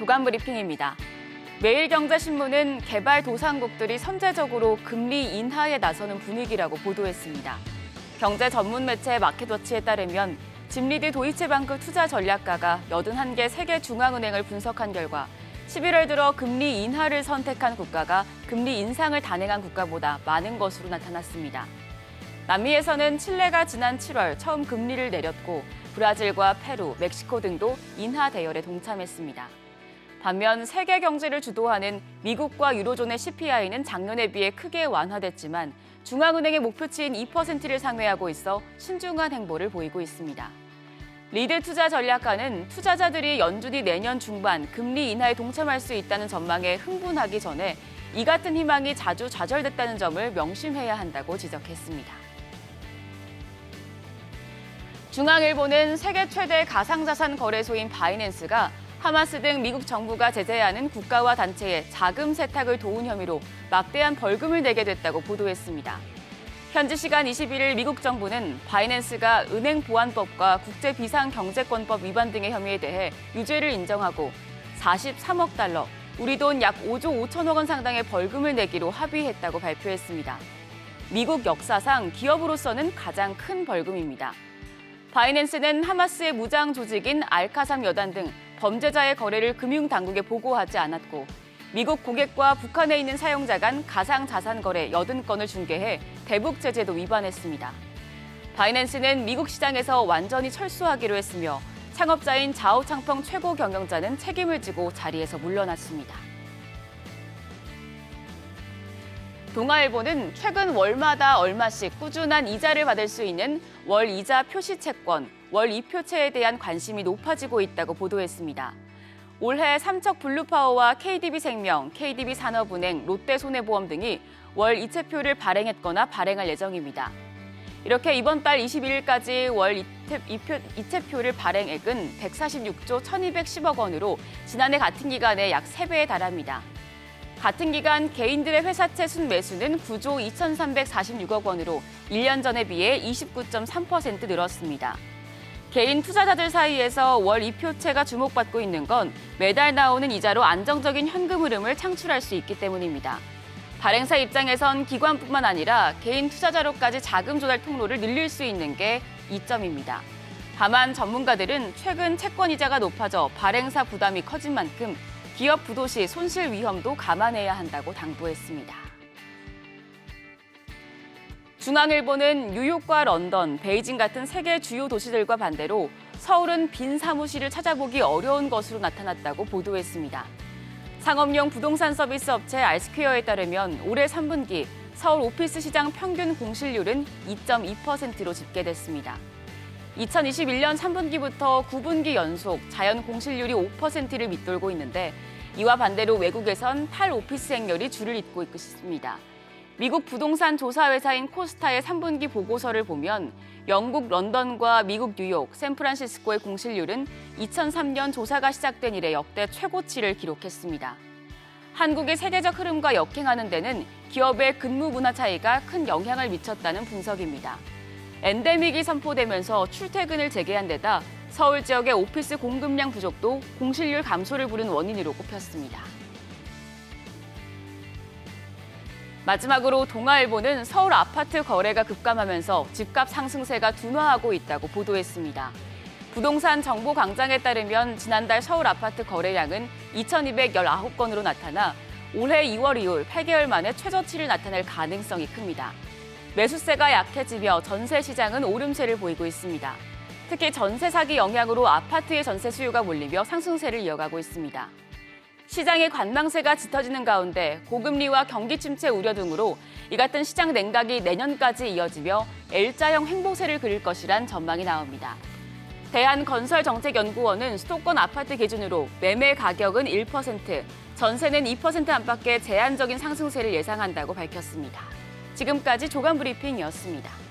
조간 브리핑입니다. 매일경제신문은 개발도상국들이 선제적으로 금리 인하에 나서는 분위기라고 보도했습니다. 경제 전문 매체 마켓워치에 따르면 짐리드 도이체방크 투자 전략가가 81개 세계 중앙은행을 분석한 결과 11월 들어 금리 인하를 선택한 국가가 금리 인상을 단행한 국가보다 많은 것으로 나타났습니다. 남미에서는 칠레가 지난 7월 처음 금리를 내렸고 브라질과 페루, 멕시코 등도 인하 대열에 동참했습니다. 반면 세계 경제를 주도하는 미국과 유로존의 CPI는 작년에 비해 크게 완화됐지만 중앙은행의 목표치인 2%를 상회하고 있어 신중한 행보를 보이고 있습니다. 리드 투자 전략가는 투자자들이 연준이 내년 중반 금리 인하에 동참할 수 있다는 전망에 흥분하기 전에 이 같은 희망이 자주 좌절됐다는 점을 명심해야 한다고 지적했습니다. 중앙일보는 세계 최대 가상자산 거래소인 바이낸스가 하마스 등 미국 정부가 제재하는 국가와 단체에 자금 세탁을 도운 혐의로 막대한 벌금을 내게 됐다고 보도했습니다. 현지 시간 21일 미국 정부는 바이낸스가 은행보안법과 국제비상경제권법 위반 등의 혐의에 대해 유죄를 인정하고 43억 달러, 우리 돈 약 5조 5천억 원 상당의 벌금을 내기로 합의했다고 발표했습니다. 미국 역사상 기업으로서는 가장 큰 벌금입니다. 바이낸스는 하마스의 무장 조직인 알카삼 여단 등 범죄자의 거래를 금융당국에 보고하지 않았고 미국 고객과 북한에 있는 사용자 간 가상자산 거래 80건을 중개해 대북 제재도 위반했습니다. 바이낸스는 미국 시장에서 완전히 철수하기로 했으며 창업자인 자오창펑 최고 경영자는 책임을 지고 자리에서 물러났습니다. 동아일보는 최근 월마다 얼마씩 꾸준한 이자를 받을 수 있는 월 이자 표시 채권, 월 이표채에 대한 관심이 높아지고 있다고 보도했습니다. 올해 삼척블루파워와 KDB생명, KDB산업은행, 롯데손해보험 등이 월 이체표를 발행했거나 발행할 예정입니다. 이렇게 이번 달 21일까지 월 이체표를 발행액은 146조 1,210억 원으로 지난해 같은 기간의 약 3배에 달합니다. 같은 기간 개인들의 회사채 순매수는 9조 2,346억 원으로 1년 전에 비해 29.3% 늘었습니다. 개인 투자자들 사이에서 월 이표채가 주목받고 있는 건 매달 나오는 이자로 안정적인 현금 흐름을 창출할 수 있기 때문입니다. 발행사 입장에선 기관뿐만 아니라 개인 투자자로까지 자금 조달 통로를 늘릴 수 있는 게 이점입니다. 다만 전문가들은 최근 채권 이자가 높아져 발행사 부담이 커진 만큼 기업 부도 시 손실 위험도 감안해야 한다고 당부했습니다. 중앙일보는 뉴욕과 런던, 베이징 같은 세계 주요 도시들과 반대로 서울은 빈 사무실을 찾아보기 어려운 것으로 나타났다고 보도했습니다. 상업용 부동산 서비스 업체 알스퀘어에 따르면 올해 3분기 서울 오피스 시장 평균 공실률은 2.2%로 집계됐습니다. 2021년 3분기부터 9분기 연속 자연 공실률이 5%를 밑돌고 있는데 이와 반대로 외국에선 탈오피스 행렬이 줄을 잇고 있습니다. 미국 부동산 조사 회사인 코스타의 3분기 보고서를 보면 영국 런던과 미국 뉴욕, 샌프란시스코의 공실률은 2003년 조사가 시작된 이래 역대 최고치를 기록했습니다. 한국의 세계적 흐름과 역행하는 데는 기업의 근무 문화 차이가 큰 영향을 미쳤다는 분석입니다. 엔데믹이 선포되면서 출퇴근을 재개한 데다 서울 지역의 오피스 공급량 부족도 공실률 감소를 부른 원인으로 꼽혔습니다. 마지막으로 동아일보는 서울 아파트 거래가 급감하면서 집값 상승세가 둔화하고 있다고 보도했습니다. 부동산 정보 광장에 따르면 지난달 서울 아파트 거래량은 2,219건으로 나타나 올해 2월 이후 8개월 만에 최저치를 나타낼 가능성이 큽니다. 매수세가 약해지며 전세 시장은 오름세를 보이고 있습니다. 특히 전세 사기 영향으로 아파트의 전세 수요가 몰리며 상승세를 이어가고 있습니다. 시장의 관망세가 짙어지는 가운데 고금리와 경기 침체 우려 등으로 이 같은 시장 냉각이 내년까지 이어지며 L자형 횡보세를 그릴 것이란 전망이 나옵니다. 대한건설정책연구원은 수도권 아파트 기준으로 매매 가격은 1%, 전세는 2% 안팎의 제한적인 상승세를 예상한다고 밝혔습니다. 지금까지 조간 브리핑이었습니다.